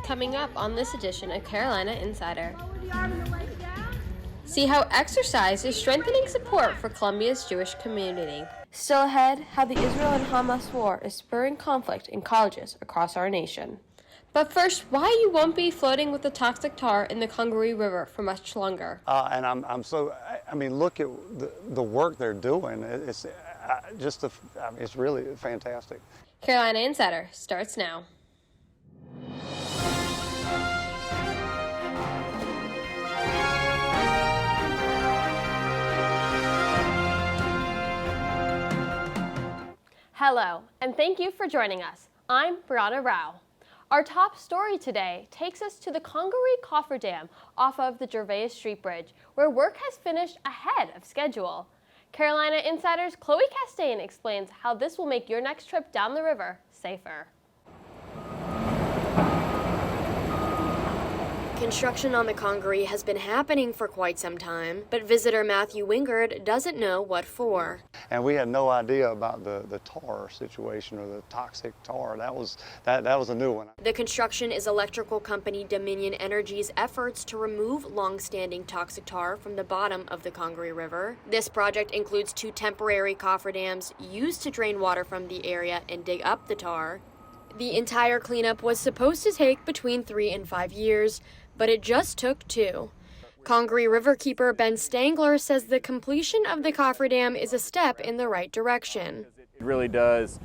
coming up on this edition of Carolina Insider. See how exercise is strengthening support for Columbia's Jewish community. Still ahead, how the Israel and Hamas war is spurring conflict in colleges across our nation. But first, why you won't be floating with the toxic tar in the Congaree River for much longer. And I mean, look at the work they're doing. It's it's really fantastic. Carolina Insider starts now. Hello, and thank you for joining us. I'm Brianna Rao. Our top story today takes us to the Congaree cofferdam off of the Gervais Street Bridge, where work has finished ahead of schedule. Carolina Insider's Chloe Castaigne explains how this will make your next trip down the river safer. Construction on the Congaree has been happening for quite some time, but visitor Matthew Wingard doesn't know what for. And we had no idea about the tar situation or the toxic tar. That was a new one. The construction is electrical company Dominion Energy's efforts to remove long-standing toxic tar from the bottom of the Congaree River. This project includes 2 temporary cofferdams used to drain water from the area and dig up the tar. The entire cleanup was supposed to take between 3 and 5 years, but it just took 2. Congaree Riverkeeper Ben Stangler says the completion of the cofferdam is a step in the right direction. It really does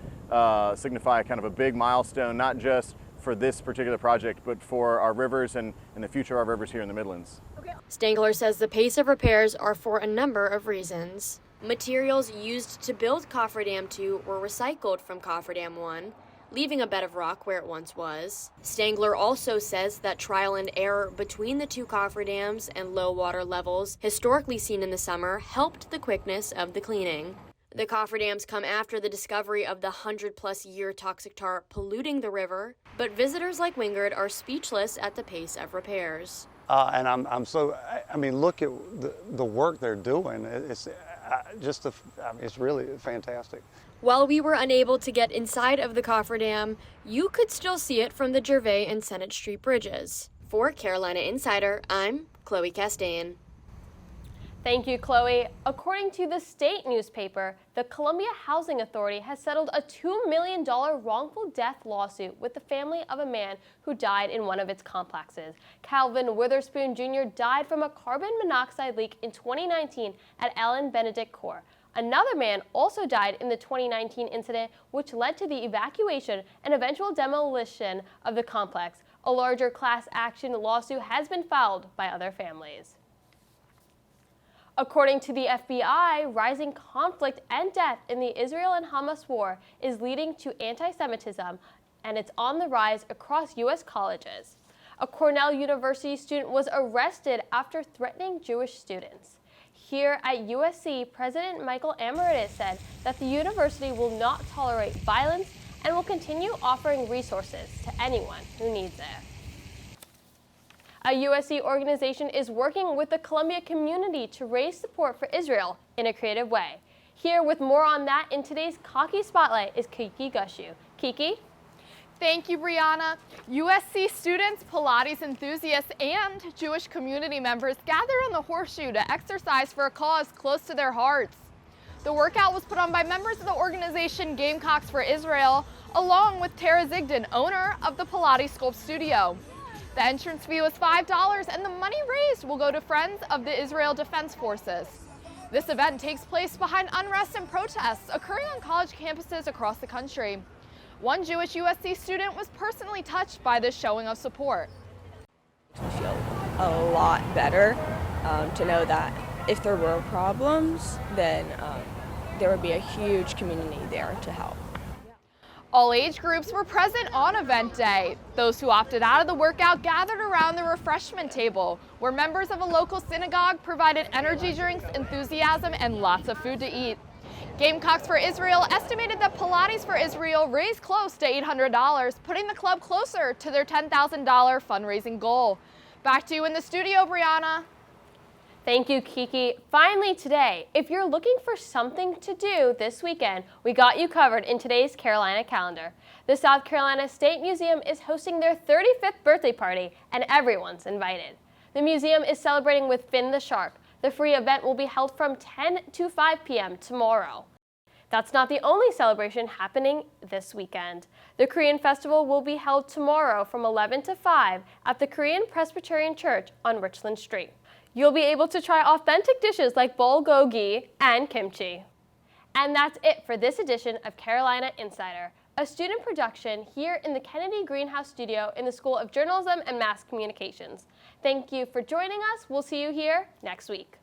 signify kind of a big milestone, not just for this particular project, but for our rivers and the future of our rivers here in the Midlands. Stangler says the pace of repairs are for a number of reasons. Materials used to build cofferdam 2 were recycled from cofferdam 1, leaving a bed of rock where it once was. Stangler also says that trial and error between the 2 cofferdams and low water levels historically seen in the summer helped the quickness of the cleaning. The cofferdams come after the discovery of the 100-plus-year toxic tar polluting the river, but visitors like Wingard are speechless at the pace of repairs. And I mean, look at the work they're doing. It's really fantastic. While we were unable to get inside of the cofferdam, you could still see it from the Gervais and Senate Street bridges. For Carolina Insider, I'm Chloe Castaigne. Thank you, Chloe. According to the state newspaper, the Columbia Housing Authority has settled a $2 million wrongful death lawsuit with the family of a man who died in one of its complexes. Calvin Witherspoon Jr. died from a carbon monoxide leak in 2019 at Ellen Benedict Court. Another man also died in the 2019 incident, which led to the evacuation and eventual demolition of the complex. A larger class action lawsuit has been filed by other families. According to the FBI, rising conflict and death in the Israel and Hamas war is leading to antisemitism, and it's on the rise across U.S. colleges. A Cornell University student was arrested after threatening Jewish students. Here at USC, President Michael Amaritis said that the university will not tolerate violence and will continue offering resources to anyone who needs it. A USC organization is working with the Columbia community to raise support for Israel in a creative way. Here with more on that in today's Cocky Spotlight is Kiki Gushue. Kiki? Thank you, Brianna. USC students, Pilates enthusiasts, and Jewish community members gathered on the Horseshoe to exercise for a cause close to their hearts. The workout was put on by members of the organization Gamecocks for Israel, along with Tara Zigdon, owner of the Pilates Sculpt Studio. The entrance fee was $5, and the money raised will go to Friends of the Israel Defense Forces. This event takes place behind unrest and protests occurring on college campuses across the country. One Jewish USC student was personally touched by this showing of support. I feel a lot better to know that if there were problems, then there would be a huge community there to help. All age groups were present on event day. Those who opted out of the workout gathered around the refreshment table, where members of a local synagogue provided energy drinks, enthusiasm, and lots of food to eat. Gamecocks for Israel estimated that Pilates for Israel raised close to $800, putting the club closer to their $10,000 fundraising goal. Back to you in the studio, Brianna. Thank you, Kiki. Finally today, if you're looking for something to do this weekend, we got you covered in today's Carolina calendar. The South Carolina State Museum is hosting their 35th birthday party, and everyone's invited. The museum is celebrating with Finn the Shark. The free event will be held from 10 to 5 p.m. tomorrow. That's not the only celebration happening this weekend. The Korean Festival will be held tomorrow from 11 to 5 at the Korean Presbyterian Church on Richland Street. You'll be able to try authentic dishes like bulgogi and kimchi. And that's it for this edition of Carolina Insider, a student production here in the Kennedy Greenhouse studio in the School of Journalism and Mass Communications. Thank you for joining us. We'll see you here next week.